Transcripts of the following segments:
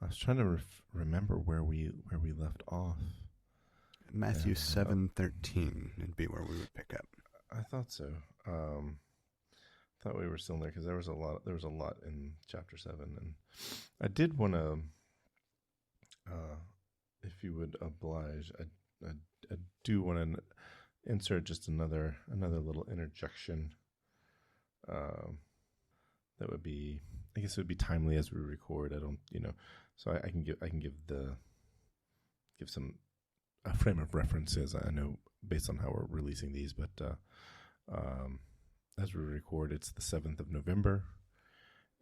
I was trying to remember where we left off. Matthew 7:13 would be where we would pick up. I thought so. Thought we were still there because there was a lot. There was a lot in chapter 7, and I did want to, if you would oblige, I do want to insert just another little interjection. That would be, I guess, it would be timely as we record. I don't, so I can give some a frame of references. I know based on how we're releasing these, but as we record, it's the 7th of November,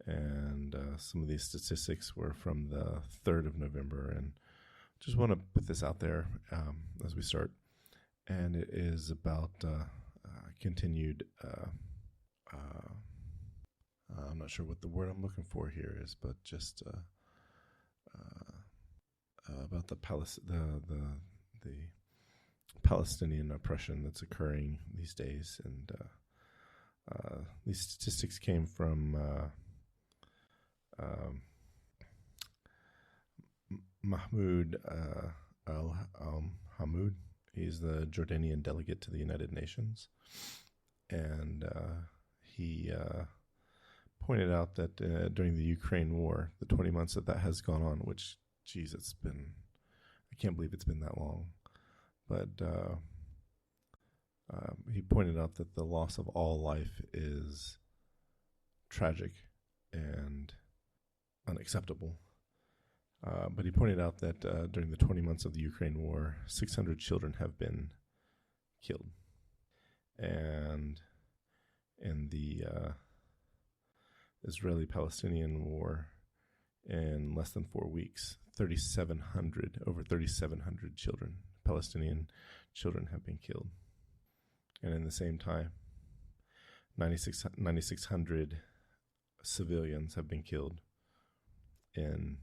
and some of these statistics were from the 3rd of November, and just want to put this out there as we start. And it is about continued. I'm not sure what the word I'm looking for here is, but just about the Palestinian oppression that's occurring these days, and these statistics came from Mahmoud al-Hammoud. He's the Jordanian delegate to the United Nations, and he pointed out that during the Ukraine war, the 20 months that has gone on, which, geez, I can't believe it's been that long, but he pointed out that the loss of all life is tragic and unacceptable. But he pointed out that during the 20 months of the Ukraine war, 600 children have been killed. And in the Israeli-Palestinian war, in less than 4 weeks, over 3,700 children, Palestinian children, have been killed. And in the same time, 9,600 civilians have been killed in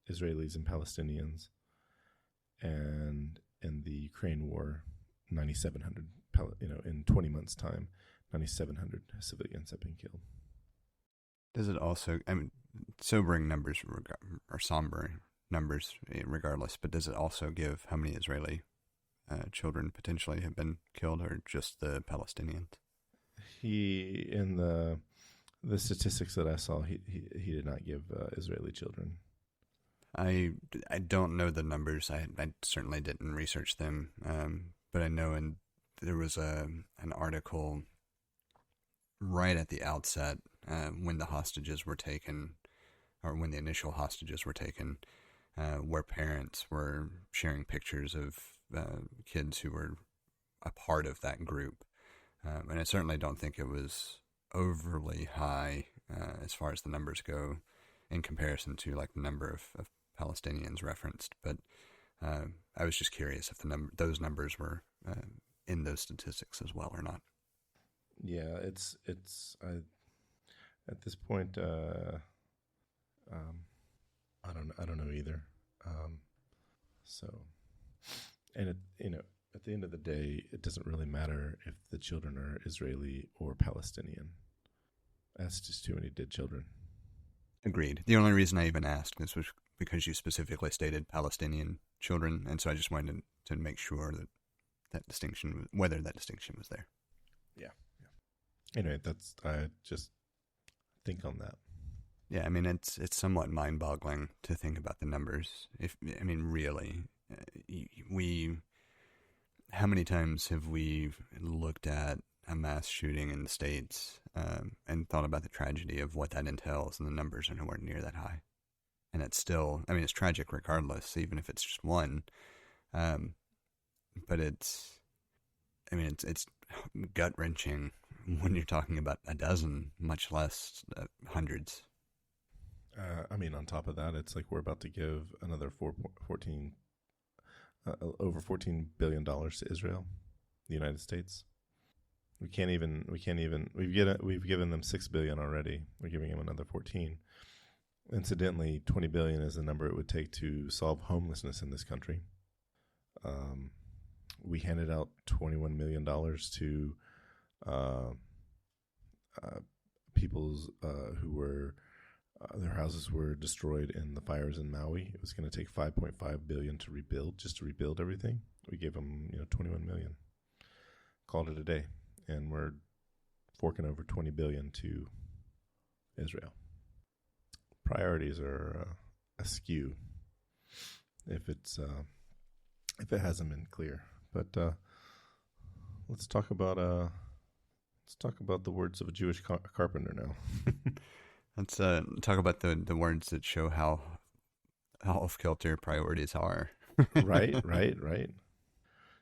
Israelis and Palestinians. And in the Ukraine war, 9,700, in 20 months' time, 9,700 civilians have been killed. Does it also, sobering numbers or somber numbers regardless, but does it also give how many Israeli children potentially have been killed, or just the Palestinians? In the statistics that I saw, he did not give Israeli children. I don't know the numbers. I certainly didn't research them, but I know there was an article right at the outset when the hostages were taken, or when the initial hostages were taken, where parents were sharing pictures of kids who were a part of that group. And I certainly don't think it was overly high as far as the numbers go in comparison to like the number of Palestinians referenced. But I was just curious if those numbers were in those statistics as well or not. Yeah, it's at this point, I don't know either. And at the end of the day, it doesn't really matter if the children are Israeli or Palestinian. That's just too many dead children. Agreed. The only reason I even asked this was because you specifically stated Palestinian children, and so I just wanted to make sure that distinction, whether that distinction was there. Yeah. Anyway, I just think on that. Yeah, it's somewhat mind-boggling to think about the numbers. Really, how many times have we looked at a mass shooting in the States and thought about the tragedy of what that entails, and the numbers are nowhere near that high. And it's still, it's tragic regardless, even if it's just one. But it's gut-wrenching when you're talking about a dozen, much less hundreds. On top of that, it's like we're about to give another over $14 billion to Israel, the United States. We've given them $6 billion already. We're giving them another 14. Incidentally, $20 billion is the number it would take to solve homelessness in this country. We handed out $21 million to people's who were their houses were destroyed in the fires in Maui. It was going to take $5.5 billion to rebuild, just to rebuild everything. We gave them, $21 million. Called it a day, and we're forking over $20 billion to Israel. Priorities are askew if it hasn't been clear. But let's talk about the words of a Jewish carpenter now. Let's talk about the words that show how off-kilter priorities are. Right.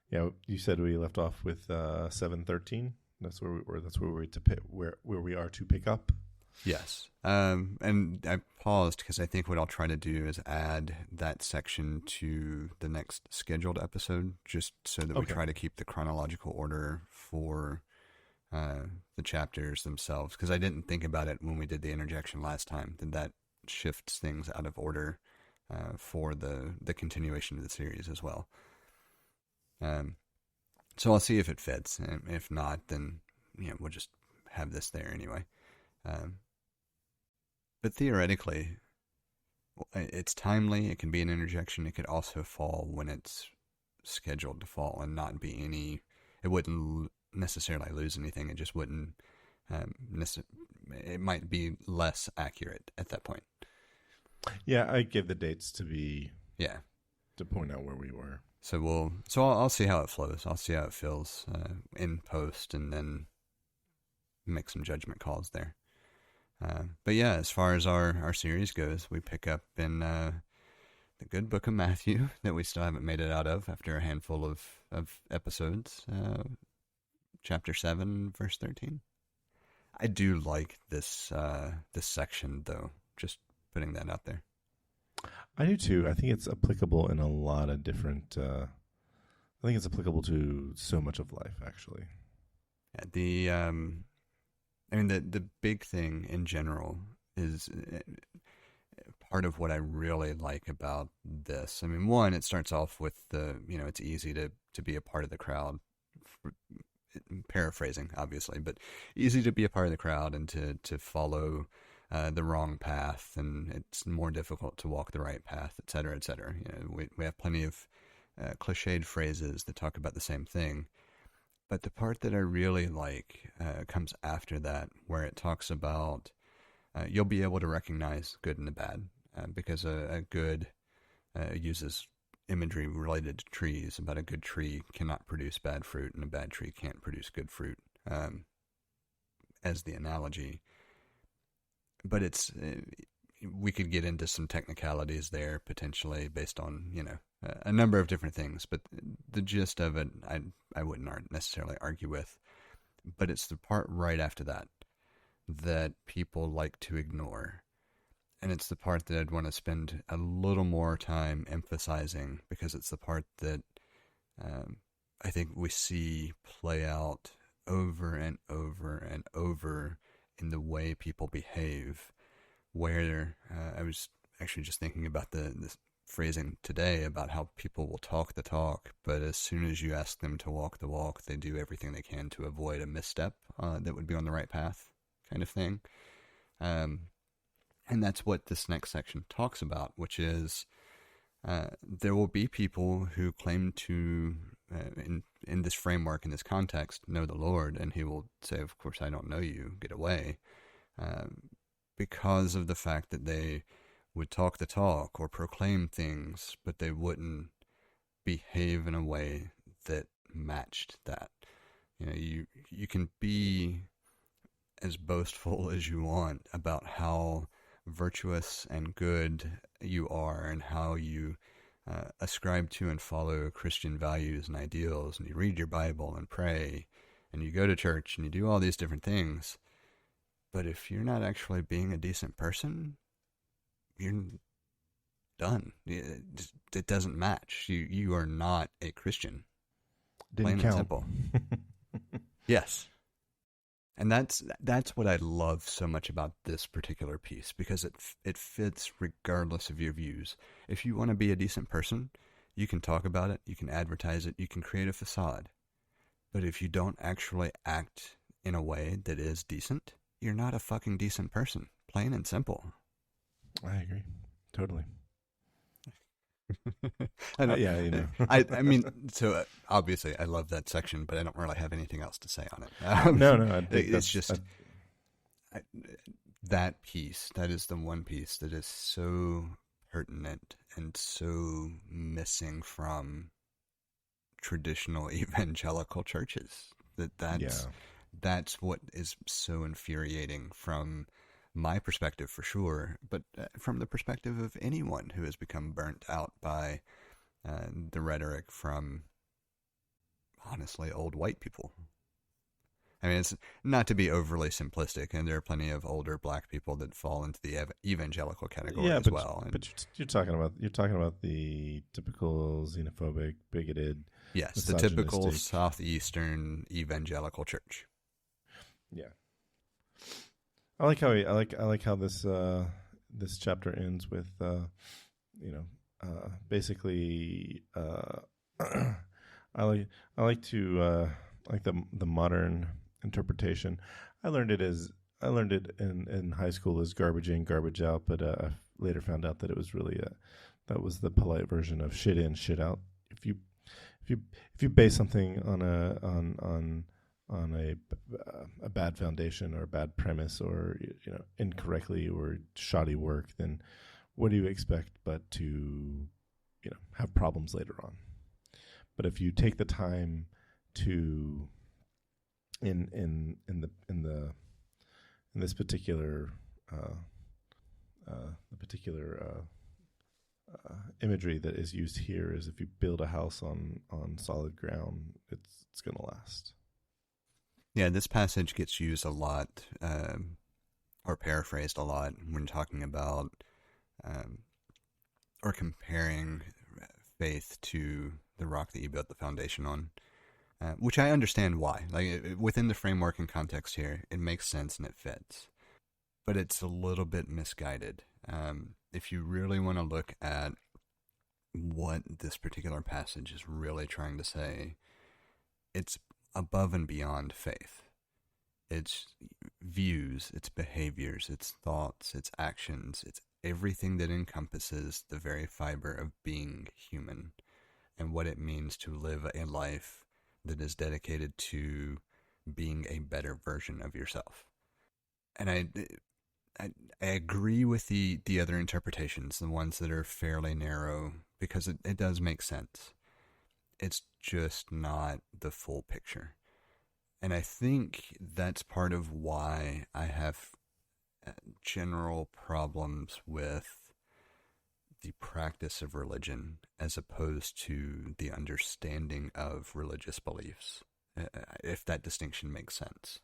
Yeah, you said we left off with 7:13. That's where we are to pick up. Yes. And I paused because I think what I'll try to do is add that section to the next scheduled episode, just so that we try to keep the chronological order for the chapters themselves. Because I didn't think about it when we did the interjection last time, that shifts things out of order for the continuation of the series as well. So I'll see if it fits. And if not, then we'll just have this there anyway. But theoretically, it's timely. It can be an interjection. It could also fall when it's scheduled to fall and not be any. It wouldn't necessarily lose anything. It just wouldn't. It might be less accurate at that point. Yeah, I give the dates to be. Yeah. To point out where we were. So I'll see how it flows. I'll see how it feels in post, and then make some judgment calls there. But yeah, as far as our series goes, we pick up in the good book of Matthew that we still haven't made it out of after a handful of episodes. Chapter 7, verse 13. I do like this section, though. Just putting that out there. I do too. I think it's applicable in a lot of different. I think it's applicable to so much of life, actually. Yeah, the big thing in general is part of what I really like about this. I mean, one, it starts off with it's easy to be a part of the crowd. Paraphrasing, obviously, but easy to be a part of the crowd and to follow the wrong path, and it's more difficult to walk the right path, et cetera, et cetera. We have plenty of cliched phrases that talk about the same thing. But the part that I really like comes after that, where it talks about you'll be able to recognize good and the bad, because a good uses imagery related to trees, about a good tree cannot produce bad fruit and a bad tree can't produce good fruit, as the analogy. But it's we could get into some technicalities there potentially based on a number of different things, but the gist of it I wouldn't necessarily argue with. But it's the part right after that people like to ignore, and it's the part that I'd want to spend a little more time emphasizing, because it's the part that I think we see play out over and over and over in the way people behave, where I was actually just thinking about this phrasing today about how people will talk the talk, but as soon as you ask them to walk the walk, they do everything they can to avoid a misstep that would be on the right path, kind of thing. And that's what this next section talks about, which is there will be people who claim to, in this framework, in this context, know the Lord, and he will say, of course, I don't know you, get away, because of the fact that they would talk the talk or proclaim things, but they wouldn't behave in a way that matched that. You can be as boastful as you want about how virtuous and good you are, and how you ascribe to and follow Christian values and ideals, and you read your Bible and pray, and you go to church and you do all these different things. But if you're not actually being a decent person, you're done. It doesn't match. You are not a Christian. Didn't Plain count. and simple. Yes. And that's what I love so much about this particular piece, because it fits regardless of your views. If you want to be a decent person, you can talk about it, you can advertise it, you can create a facade. But if you don't actually act in a way that is decent, you're not a fucking decent person. Plain and simple. I agree. Totally. I don't, Yeah, you know. I mean, so obviously I love that section, but I don't really have anything else to say on it. No, I think It's just I, that piece. That is the one piece that is so pertinent and so missing from traditional evangelical churches. yeah. That's what is so infuriating from my perspective, for sure, but from the perspective of anyone who has become burnt out by the rhetoric from, honestly, old white people. I mean, it's not to be overly simplistic, and there are plenty of older black people that fall into the evangelical category Yeah, as well. And but you're talking about the typical xenophobic, bigoted, yes, the typical misogynistic. southeastern evangelical church. Yeah. I like how this chapter ends with basically I like the modern interpretation. I learned it in high school as garbage in, garbage out, but I later found out that it was really that was the polite version of shit in, shit out. If you if you if you base something on a bad foundation or a bad premise or incorrectly or shoddy work, then what do you expect but to have problems later on? But if you take the time to in this particular the particular imagery that is used here is if you build a house on solid ground, it's going to last. Yeah, this passage gets used a lot, or paraphrased a lot when talking about or comparing faith to the rock that you built the foundation on, which I understand why. Like within the framework and context here, it makes sense and it fits, but it's a little bit misguided. If you really want to look at what this particular passage is really trying to say, it's above and beyond faith. It's views, it's behaviors, it's thoughts, it's actions, it's everything that encompasses the very fiber of being human and what it means to live a life that is dedicated to being a better version of yourself. And I agree with the other interpretations, the ones that are fairly narrow, because it does make sense. It's just not the full picture. And I think that's part of why I have general problems with the practice of religion as opposed to the understanding of religious beliefs, if that distinction makes sense.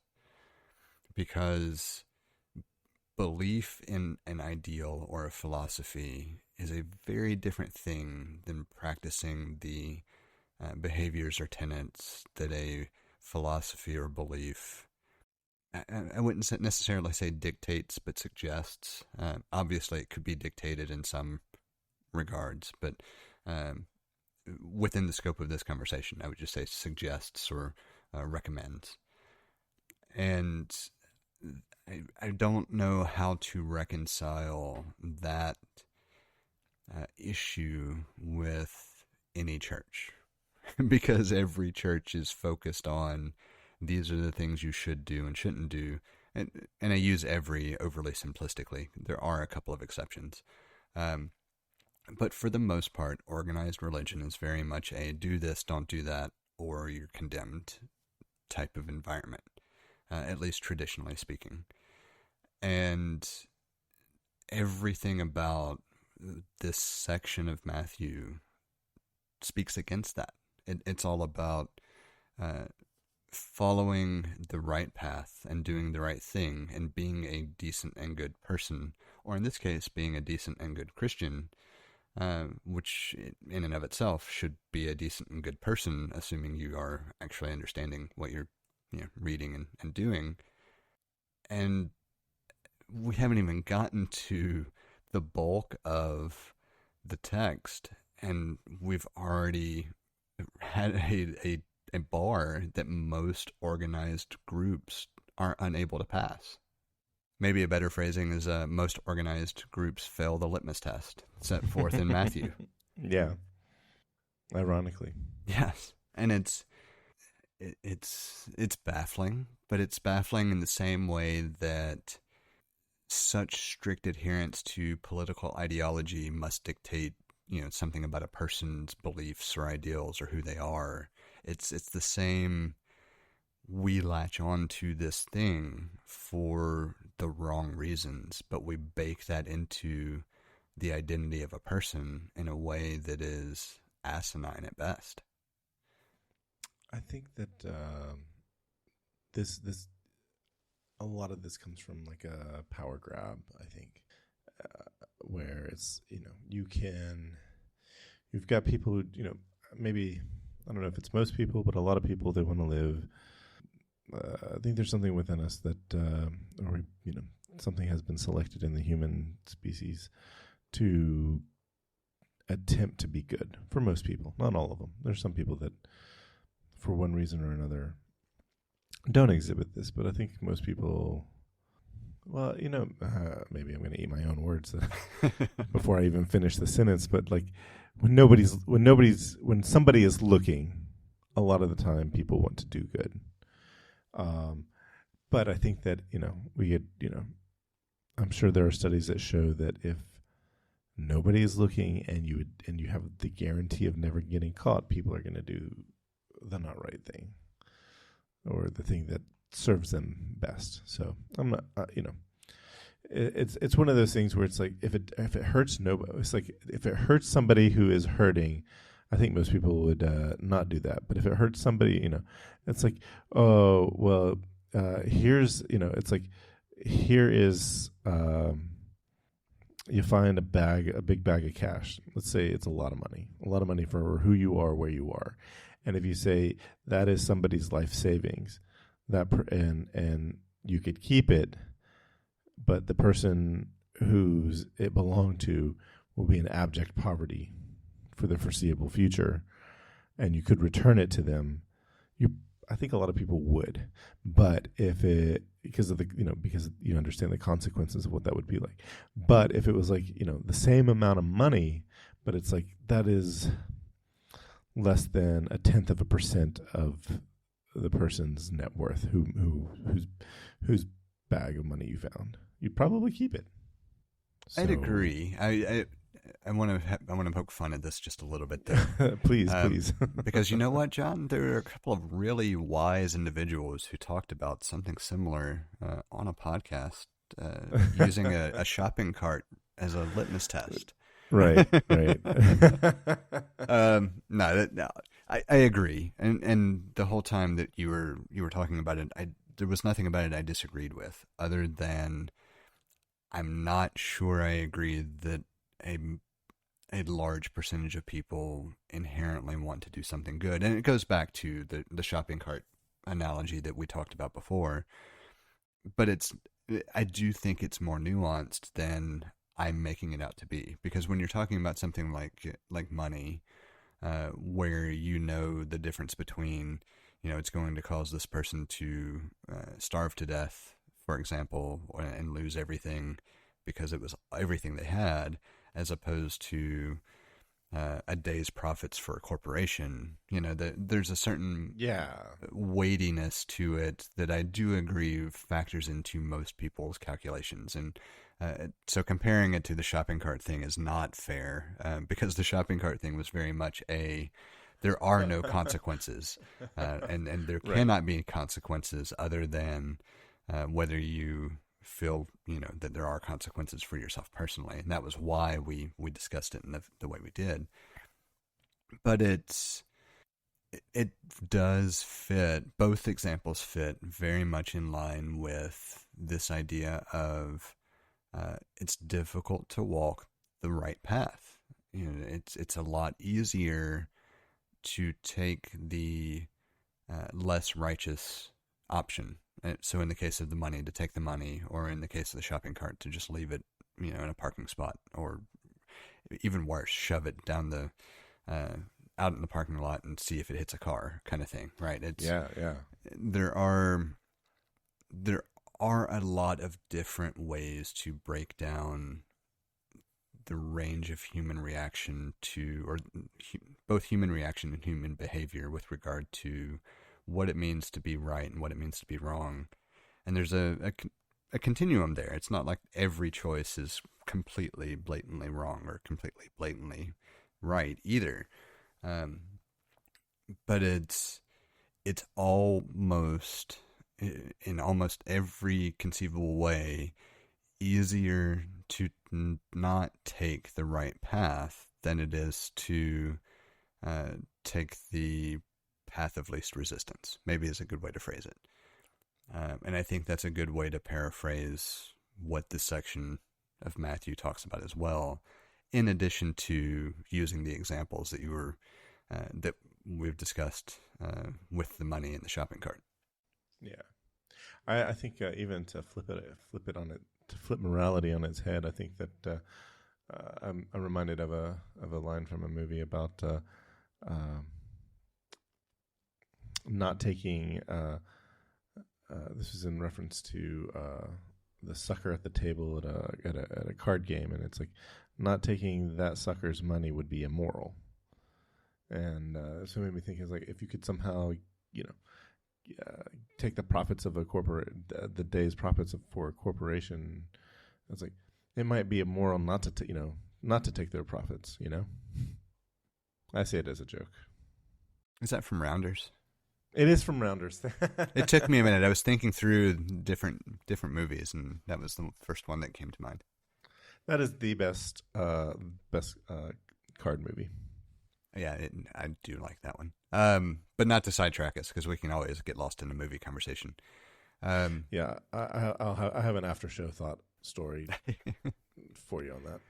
Because belief in an ideal or a philosophy is a very different thing than practicing the behaviors or tenets that a philosophy or belief, I wouldn't necessarily say dictates, but suggests. Obviously, it could be dictated in some regards, but within the scope of this conversation, I would just say suggests or recommends. And I don't know how to reconcile that issue with any church. Because every church is focused on these are the things you should do and shouldn't do. And I use every overly simplistically. There are a couple of exceptions. But for the most part, organized religion is very much a do this, don't do that, or you're condemned type of environment, at least traditionally speaking. And everything about this section of Matthew speaks against that. It's all about following the right path and doing the right thing and being a decent and good person, or in this case, being a decent and good Christian, which in and of itself should be a decent and good person, assuming you are actually understanding what you're reading and doing. And we haven't even gotten to the bulk of the text, and we've already had a bar that most organized groups are unable to pass. Maybe a better phrasing is most organized groups fail the litmus test set forth in Matthew. Yeah. Ironically. Yes. And it's baffling, but it's baffling in the same way that such strict adherence to political ideology must dictate, something about a person's beliefs or ideals or who they are. It's the same. We latch on to this thing for the wrong reasons, but we bake that into the identity of a person in a way that is asinine at best. I think that this a lot of this comes from like a power grab. I think where it's you've got people who maybe I don't know if it's most people, but a lot of people they want to live. I think there's something within us that, something has been selected in the human species to attempt to be good for most people. Not all of them. There's some people that, for one reason or another, don't exhibit this, but I think most people, well, maybe I'm going to eat my own words before I even finish the sentence, but like when somebody is looking, a lot of the time people want to do good. But I think that, we get, I'm sure there are studies that show that if nobody is looking and you have the guarantee of never getting caught, people are going to do the not right thing or the thing that serves them best. So I'm not, it's one of those things where it's like, if it hurts nobody, it's like if it hurts somebody who is hurting, I think most people would not do that. But if it hurts somebody, it's like, oh, well, here's, it's like, here is, you find a big bag of cash. Let's say it's a lot of money for who you are, where you are. And if you say that is somebody's life savings, and you could keep it, but the person whose it belonged to will be in abject poverty for the foreseeable future, and you could return it to them, I think a lot of people would. But if it, because you understand the consequences of what that would be like. But if it was like, the same amount of money, but it's like that is less than 0.1% of the person's net worth whose bag of money you found, you'd probably keep it. So, I'd agree. I want to poke fun at this just a little bit there. Please. Because you know what, John? There are a couple of really wise individuals who talked about something similar on a podcast using a shopping cart as a litmus test. Right. No, I agree. And the whole time that you were talking about it, there was nothing about it I disagreed with, other than I'm not sure I agree that a large percentage of people inherently want to do something good. And it goes back to the shopping cart analogy that we talked about before. But I do think it's more nuanced than I'm making it out to be. Because when you're talking about something like money, where the difference between, it's going to cause this person to starve to death, for example, and lose everything because it was everything they had, as opposed to a day's profits for a corporation. There's a certain weightiness to it that I do agree factors into most people's calculations. And so comparing it to the shopping cart thing is not fair, because the shopping cart thing was very much there are no consequences, and there cannot be consequences other than whether you feel that there are consequences for yourself personally, and that was why we discussed it in the way we did. But it does fit, both examples fit very much in line with this idea of it's difficult to walk the right path. It's a lot easier to take the less righteous option. So in the case of the money, to take the money, or in the case of the shopping cart, to just leave it, in a parking spot, or even worse, shove it down out in the parking lot and see if it hits a car, kind of thing, right? Yeah. There are are a lot of different ways to break down the range of human reaction to, or both human reaction and human behavior with regard to what it means to be right and what it means to be wrong. And there's a continuum there. It's not like every choice is completely blatantly wrong or completely blatantly right either. But it's almost, in almost every conceivable way, easier to not take the right path than it is to take the path of least resistance, maybe is a good way to phrase it. And I think that's a good way to paraphrase what this section of Matthew talks about as well, in addition to using the examples that that we've discussed with the money in the shopping cart. Yeah, I think even to flip morality on its head, I think that I'm reminded of a line from a movie about not taking. This is in reference to the sucker at the table at a card game, and it's like not taking that sucker's money would be immoral. And so it made me think, is like if you could somehow, take the profits of a the day's profits for a corporation. It's like it might be immoral not to not to take their profits. I say it as a joke. Is that from Rounders? It is from Rounders. It took me a minute. I was thinking through different movies, and that was the first one that came to mind. That is the best card movie. Yeah, I do like that one. But not to sidetrack us, because we can always get lost in a movie conversation. Yeah, I have an after show thought story for you on that.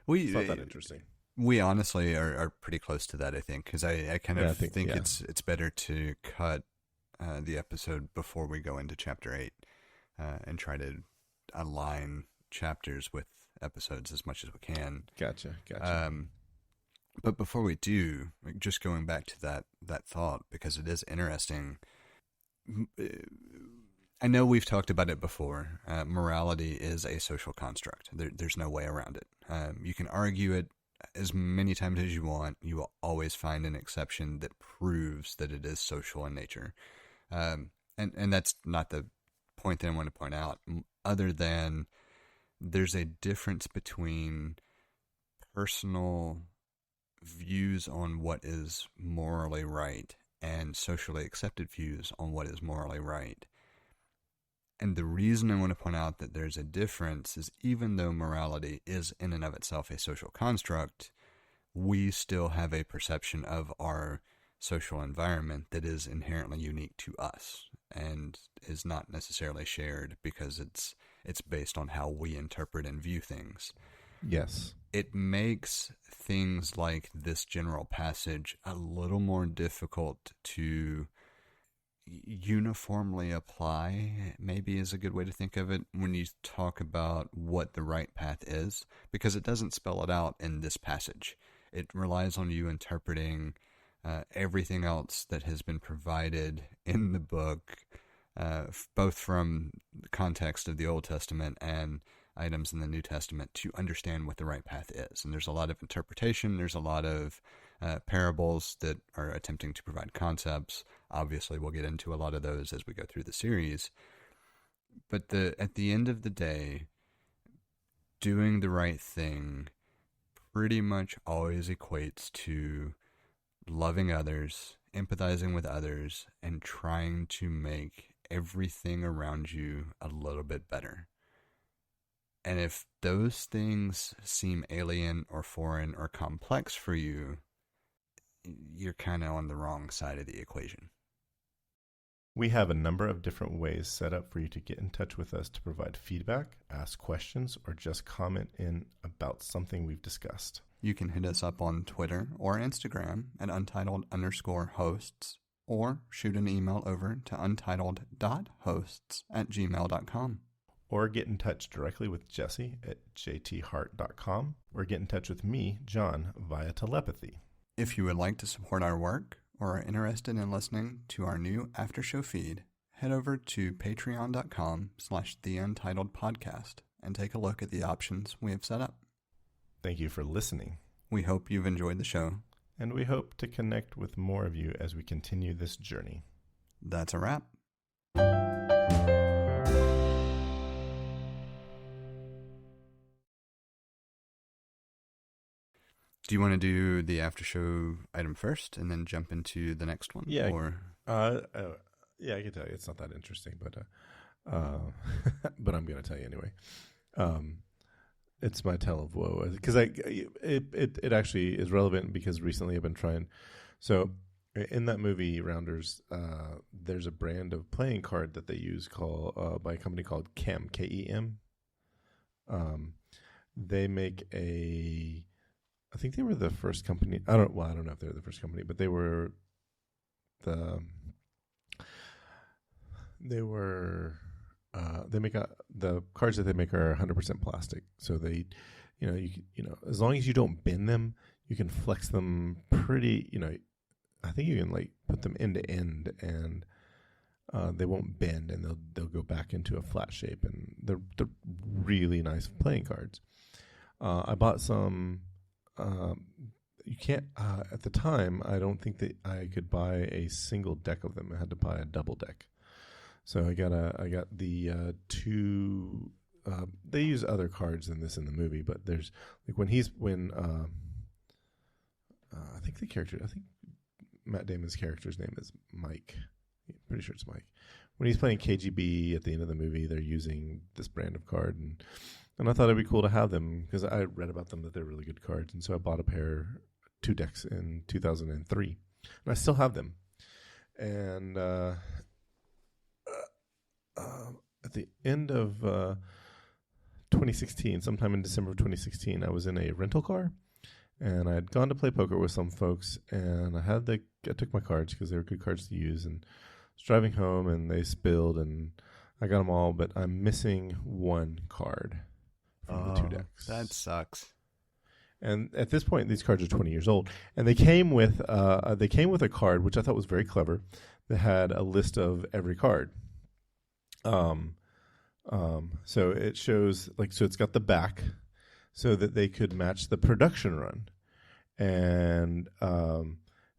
I thought that interesting. We honestly are pretty close to that, I think, because I kind of think it's better to cut the episode before we go into chapter 8 and try to align chapters with episodes as much as we can. Gotcha. But before we do, just going back to that thought, because it is interesting. I know we've talked about it before. Morality is a social construct. There's no way around it. You can argue it as many times as you want. You will always find an exception that proves that it is social in nature. And that's not the point that I want to point out, other than there's a difference between personal views on what is morally right and socially accepted views on what is morally right. And the reason I want to point out that there's a difference is, even though morality is in and of itself a social construct, we still have a perception of our social environment that is inherently unique to us and is not necessarily shared because it's based on how we interpret and view things. Yes. It makes things like this general passage a little more difficult to uniformly apply, maybe is a good way to think of it, when you talk about what the right path is, because it doesn't spell it out in this passage. It relies on you interpreting everything else that has been provided in the book, both from the context of the Old Testament and items in the New Testament, to understand what the right path is. And there's a lot of interpretation. There's a lot of parables that are attempting to provide concepts. Obviously, we'll get into a lot of those as we go through the series. But at the end of the day, doing the right thing pretty much always equates to loving others, empathizing with others, and trying to make everything around you a little bit better. And if those things seem alien or foreign or complex for you, you're kind of on the wrong side of the equation. We have a number of different ways set up for you to get in touch with us to provide feedback, ask questions, or just comment in about something we've discussed. You can hit us up on Twitter or Instagram at untitled_hosts, or shoot an email over to untitled.hosts@gmail.com. Or get in touch directly with Jesse at jthart.com, or get in touch with me, John, via telepathy. If you would like to support our work or are interested in listening to our new after show feed, head over to patreon.com/theUntitledPodcast and take a look at the options we have set up. Thank you for listening. We hope you've enjoyed the show. And we hope to connect with more of you as we continue this journey. That's a wrap. Do you want to do the after show item first and then jump into the next one? Yeah. Or Yeah, I can tell you it's not that interesting, but but I'm going to tell you anyway. It's my tale of woe because it actually is relevant because recently I've been trying. So in that movie Rounders, there's a brand of playing card that they use by a company called KEM, KEM. They make I think they were the first company. I don't know if they're the first company, but they were the cards that they make are 100% plastic. So they, as long as you don't bend them, you can flex them pretty. I think you can like put them end to end, and they won't bend, and they'll go back into a flat shape, and they're really nice playing cards. I bought some. You can't at the time. I don't think that I could buy a single deck of them. I had to buy a double deck. So I got the two. They use other cards than this in the movie, but there's like I think Matt Damon's character's name is Mike. I'm pretty sure it's Mike. When he's playing KGB at the end of the movie, they're using this brand of card, and I thought it'd be cool to have them because I read about them that they're really good cards, and so I bought two decks in 2003, and I still have them. And at the end of 2016, sometime in December of 2016, I was in a rental car, and I had gone to play poker with some folks, and I took my cards because they were good cards to use, and I was driving home, and they spilled, and I got them all, but I'm missing one card from the two decks. That sucks. And at this point, these cards are 20 years old, and they came with a card which I thought was very clever that had a list of every card. So it shows so it's got the back so that they could match the production run. And,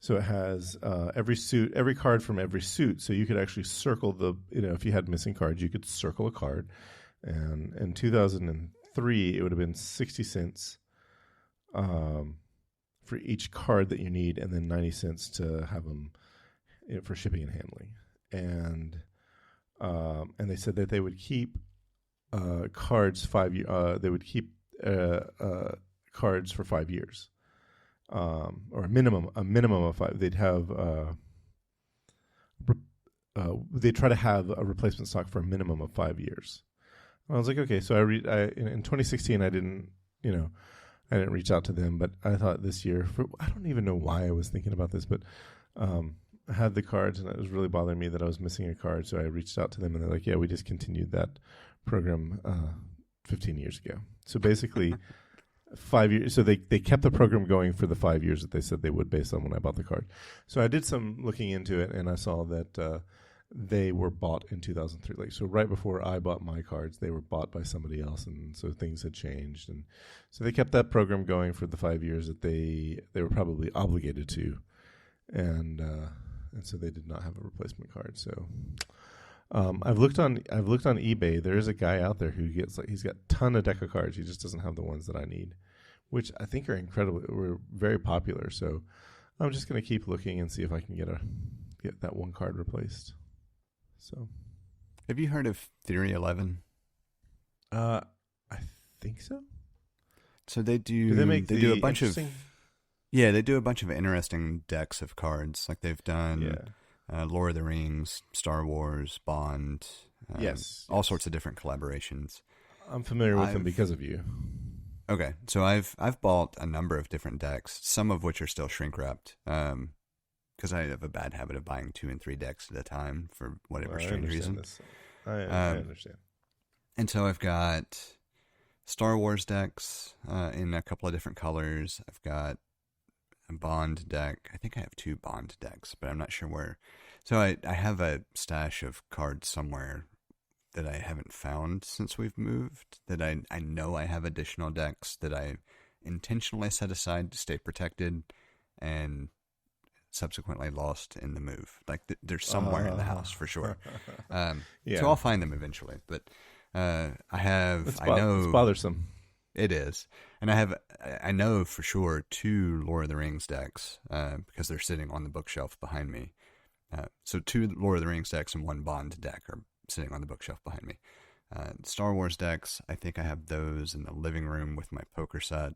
so it has, every card from every suit. So you could actually circle if you had missing cards, you could circle a card. And in 2003, it would have been 60 cents, for each card that you need, and then 90 cents to have them for shipping and handling. And they said that they would keep cards 5 years. They would keep cards for 5 years, or a minimum of 5. They'd have they try to have a replacement stock for a minimum of 5 years. And I was like, okay. So in 2016, I didn't reach out to them, but I thought this year, I don't even know why I was thinking about this, but I had the cards, and it was really bothering me that I was missing a card. So I reached out to them, and they're like, yeah, we discontinued that program 15 years ago. So basically 5 years. So they kept the program going for the 5 years that they said they would based on when I bought the card. So I did some looking into it, and I saw that they were bought in 2003. So right before I bought my cards, they were bought by somebody else, and so things had changed. And so they kept that program going for the 5 years that they were probably obligated to. And so they did not have a replacement card. So I've looked on eBay. There is a guy out there who he's got a ton of deck of cards. He just doesn't have the ones that I need, which I think were very popular. So I'm just going to keep looking and see if I can get that one card replaced. So, have you heard of Theory 11? I think so. So they do. They do a bunch of. Yeah, they do a bunch of interesting decks of cards. Like they've done Lord of the Rings, Star Wars, Bond. All sorts of different collaborations. I'm familiar with them because of you. Okay, so I've bought a number of different decks, some of which are still shrink wrapped. Because I have a bad habit of buying 2 and 3 decks at a time for whatever strange reason. I understand. And so I've got Star Wars decks in a couple of different colors. I've got a Bond deck. I think I have 2 Bond decks, but I'm not sure where So I have a stash of cards somewhere that I haven't found since we've moved, that I know I have additional decks that I intentionally set aside to stay protected and subsequently lost in the move. Like there's somewhere in the house for sure. Yeah. So I'll find them eventually. But I know It's bothersome. it is, and I know for sure 2 Lord of the Rings decks because they're sitting on the bookshelf behind me. So 2 Lord of the Rings decks and 1 Bond deck are sitting on the bookshelf behind me. Star Wars decks, I think I have those in the living room with my poker set.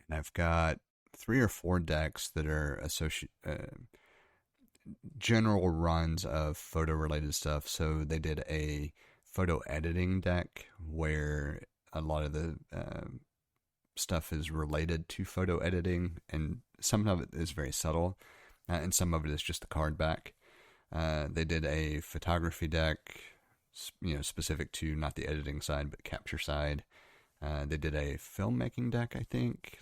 And I've got 3 or 4 decks that are general runs of photo related stuff. So they did a photo editing deck where a lot of the stuff is related to photo editing, and some of it is very subtle, and some of it is just the card back. They did a photography deck, specific to not the editing side but capture side. They did a filmmaking deck, I think,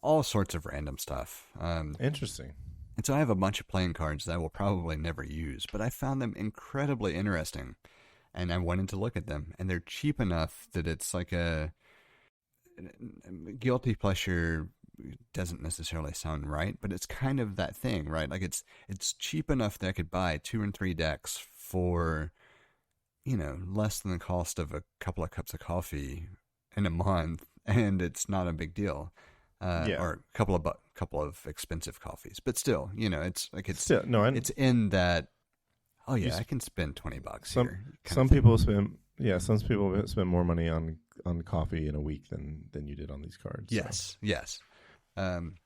all sorts of random stuff. Interesting. And so I have a bunch of playing cards that I will probably never use, but I found them incredibly interesting, and I wanted to look at them. And they're cheap enough that it's like a guilty pleasure. Doesn't necessarily sound right, but it's kind of that thing, right? Like it's cheap enough that I could buy 2 and 3 decks for, less than the cost of a couple of cups of coffee in a month, and it's not a big deal. Or a couple of expensive coffees, but still, it's like it's still no. It's in that. Oh yeah, I can spend $20 here. Some people spend more money on coffee in a week than you did on these cards. Yes, yes. And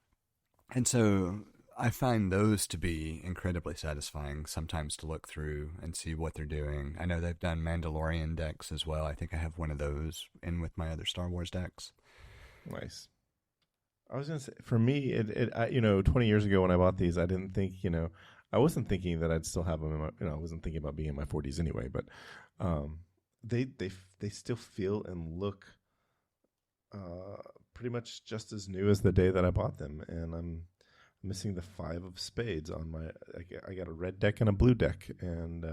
so I find those to be incredibly satisfying sometimes to look through and see what they're doing. I know they've done Mandalorian decks as well. I think I have one of those in with my other Star Wars decks. Nice. I was going to say, for me, 20 years ago when I bought these, I didn't think, I wasn't thinking that I'd still have them in I wasn't thinking about being in my 40s anyway, but they still feel and look pretty much just as new as the day that I bought them, and I'm missing the 5 of spades on my. I got a red deck and a blue deck, and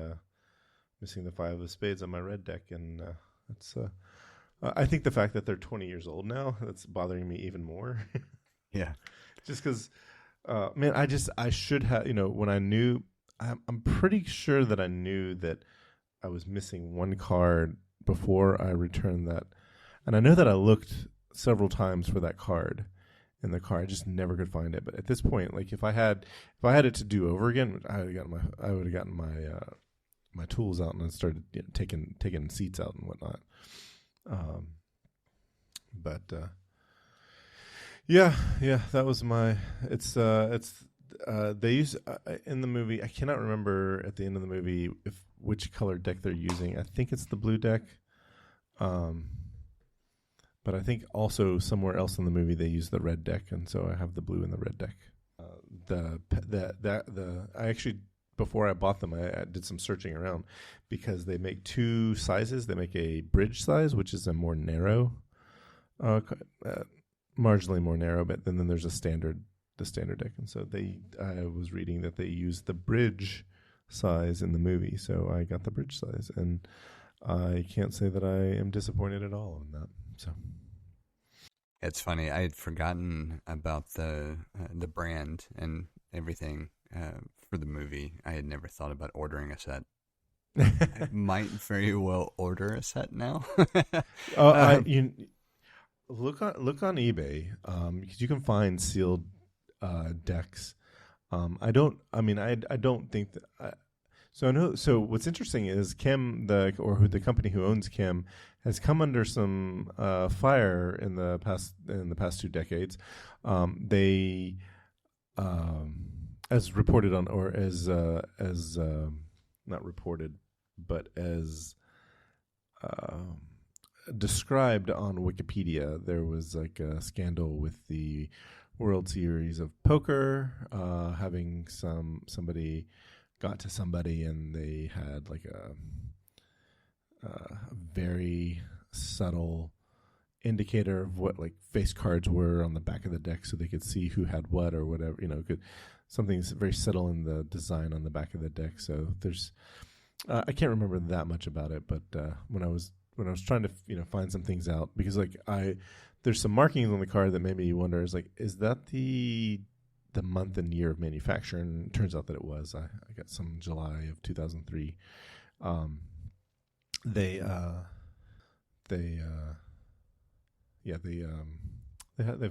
missing the 5 of spades on my red deck, and it's. I think the fact that they're 20 years old now, that's bothering me even more. Yeah, just because, man, I should have. When I knew, I'm pretty sure that I knew that I was missing 1 card before I returned that, and I know that I looked several times for that card in the car. I just never could find it. But at this point, like if I had it to do over again, I would have gotten my tools out and then started taking seats out and whatnot. That was my. They use in the movie. I cannot remember at the end of the movie which color deck they're using. I think it's the blue deck. But I think also somewhere else in the movie they use the red deck, and so I have the blue and the red deck. I actually, before I bought them, I did some searching around because they make 2 sizes. They make a bridge size, which is a more narrow, marginally more narrow, but then there's the standard deck, and so I was reading that they use the bridge size in the movie, so I got the bridge size, and I can't say that I am disappointed at all in that. So it's funny. I had forgotten about the brand and everything for the movie. I had never thought about ordering a set. I might very well order a set now. Look on eBay because you can find sealed decks. I don't think that. So what's interesting is Kim, the company who owns Kim, has come under some fire in the past 2 decades. They, as reported on, or as not reported, but as described on Wikipedia, there was like a scandal with the World Series of Poker, having somebody got to somebody and they had like a very subtle indicator of what like face cards were on the back of the deck, so they could see who had what or whatever. Could something's very subtle in the design on the back of the deck. So there's I can't remember that much about it, but when I was trying to find some things out, because like there's some markings on the card that made me wonder, is that the month and year of manufacture? And it turns out that it was. I got some July of 2003. They've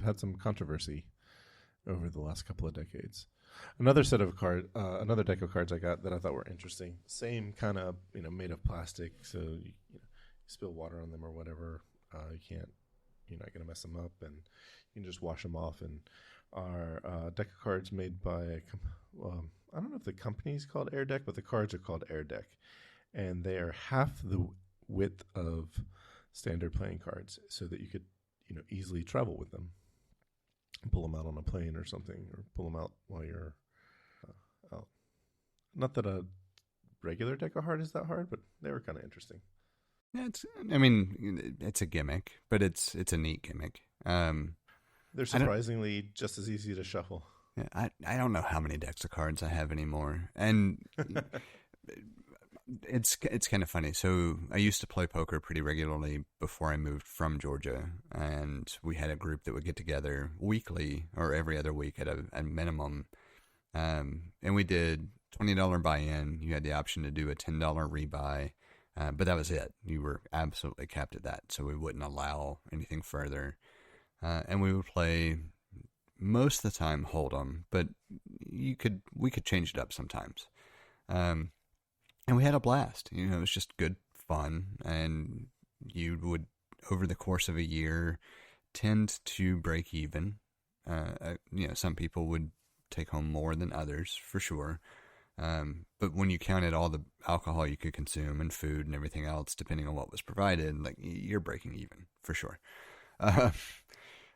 had some controversy over the last couple of decades. Another deck of cards I got that I thought were interesting. Same kind of made of plastic, so you spill water on them or whatever, you're not going to mess them up, and you can just wash them off. And our deck of cards made by I don't know if the company is called Air Deck, but the cards are called Air Deck, and they are half the width of standard playing cards, so that you could easily travel with them, pull them out on a plane or something, or pull them out while you're out. Not that a regular deck of cards is that hard, but they were kind of interesting. Yeah, it's a gimmick, but it's a neat gimmick. They're surprisingly just as easy to shuffle. Yeah, I don't know how many decks of cards I have anymore, and it's kind of funny. So I used to play poker pretty regularly before I moved from Georgia, and we had a group that would get together weekly or every other week at a minimum, and we did $20 buy-in. You had the option to do a $10 rebuy. But that was it. You were absolutely capped at that, so we wouldn't allow anything further. And we would play most of the time Hold'em, but we could change it up sometimes. And we had a blast. It was just good fun, and you would, over the course of a year, tend to break even. Some people would take home more than others, for sure. But when you counted all the alcohol you could consume and food and everything else, depending on what was provided, like, you're breaking even for sure.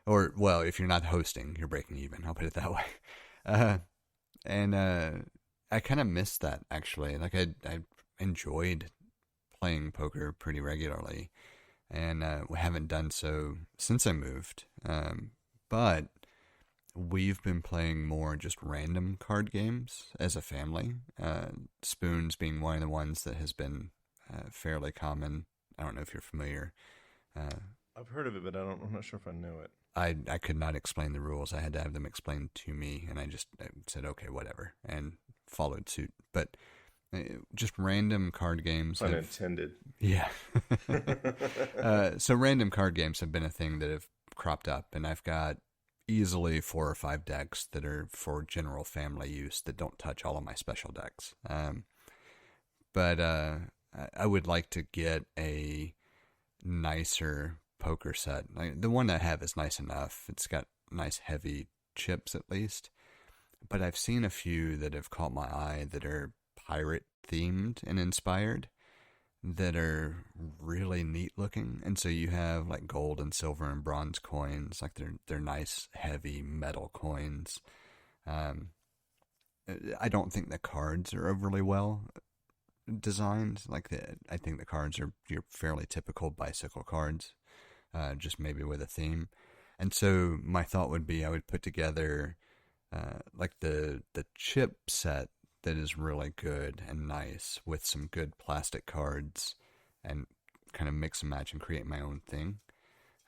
Or, well, if you're not hosting, you're breaking even. I'll put it that way. And I kind of missed that, actually. Like, I enjoyed playing poker pretty regularly, and we haven't done so since I moved. But we've been playing more just random card games as a family. Spoons being one of the ones that has been fairly common. I don't know if you're familiar. I've heard of it, but I'm not sure if I know it. I could not explain the rules. I had to have them explained to me, and I said, okay, whatever, and followed suit. But just random card games. Unintended. Yeah. So random card games have been a thing that have cropped up, and I've got easily 4 or 5 decks that are for general family use that don't touch all of my special decks. But I would like to get a nicer poker set. The one I have is nice enough. It's got nice heavy chips at least. But I've seen a few that have caught my eye that are pirate themed and inspired, that are really neat looking. And so you have like gold and silver and bronze coins, like they're nice heavy metal coins. I don't think the cards are overly well designed. I think the cards are your fairly typical bicycle cards, just maybe with a theme. And so my thought would be I would put together like the chip set that is really good and nice with some good plastic cards, and kind of mix and match and create my own thing.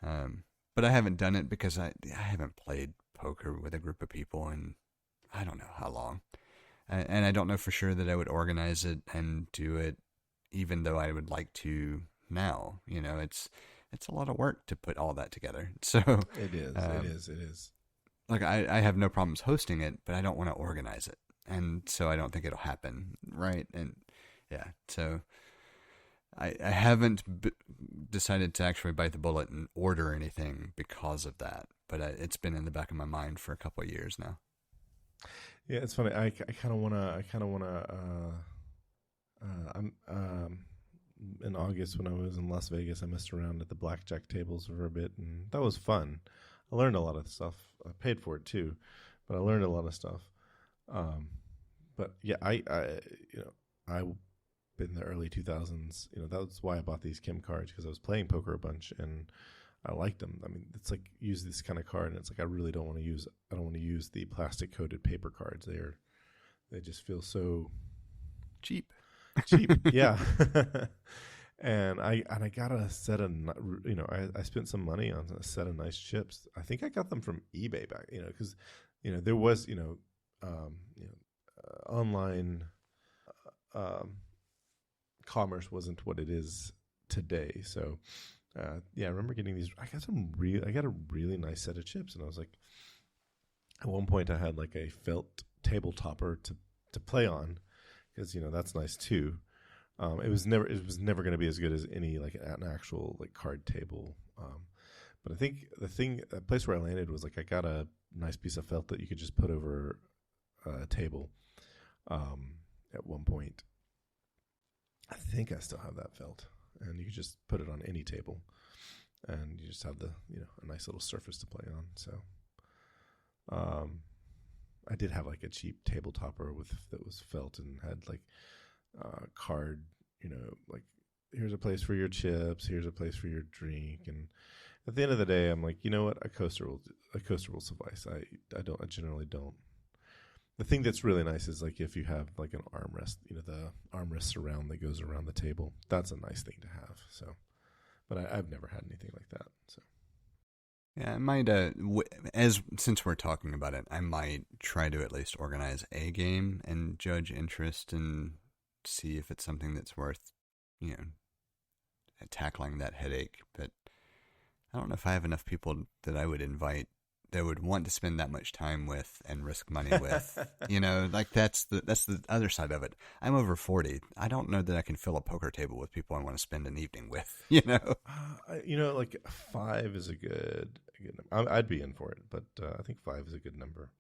But I haven't done it because I haven't played poker with a group of people in I don't know how long. And I don't know for sure that I would organize it and do it, even though I would like to now. It's a lot of work to put all that together. So it is. Like I have no problems hosting it, but I don't want to organize it. And so I don't think it'll happen, right? And yeah, so I haven't decided to actually bite the bullet and order anything because of that. But it's been in the back of my mind for a couple of years now. Yeah, it's funny. I kind of wanna. I'm in August when I was in Las Vegas, I messed around at the blackjack tables for a bit, and that was fun. I learned a lot of stuff. I paid for it too, but I learned a lot of stuff. But yeah, I in the early 2000s, that's why I bought these Kim cards, because I was playing poker a bunch, and I liked them. I mean, it's like use this kind of card, and it's like I really don't want to use. I don't want to use the plastic coated paper cards. They just feel so Cheap. cheap. Yeah. And I got a set of, I spent some money on a set of nice chips. I think I got them from eBay back, because there was online commerce wasn't what it is today. So I remember getting these. I got a really nice set of chips, and I was like, at one point I had like a felt table topper to play on, because that's nice too. It was never going to be as good as any like an actual like card table. But I think the place where I landed was like I got a nice piece of felt that you could just put over a table. At one point, I think I still have that felt, and you could just put it on any table, and you just have the a nice little surface to play on. So, I did have like a cheap table topper that was felt and had like card, like here's a place for your chips, here's a place for your drink, and at the end of the day, I'm like, you know what, a coaster will suffice. I generally don't. The thing that's really nice is like if you have like an armrest, the armrest surround that goes around the table. That's a nice thing to have. So, but I've never had anything like that. So. Yeah, I might, since we're talking about it, I might try to at least organize a game and judge interest and see if it's something that's worth, tackling that headache. But I don't know if I have enough people that I would invite that would want to spend that much time with and risk money with. Like that's the other side of it. I'm over 40. I don't know that I can fill a poker table with people I want to spend an evening with. Like 5 is a good number. I'd be in for it, but I think 5 is a good number.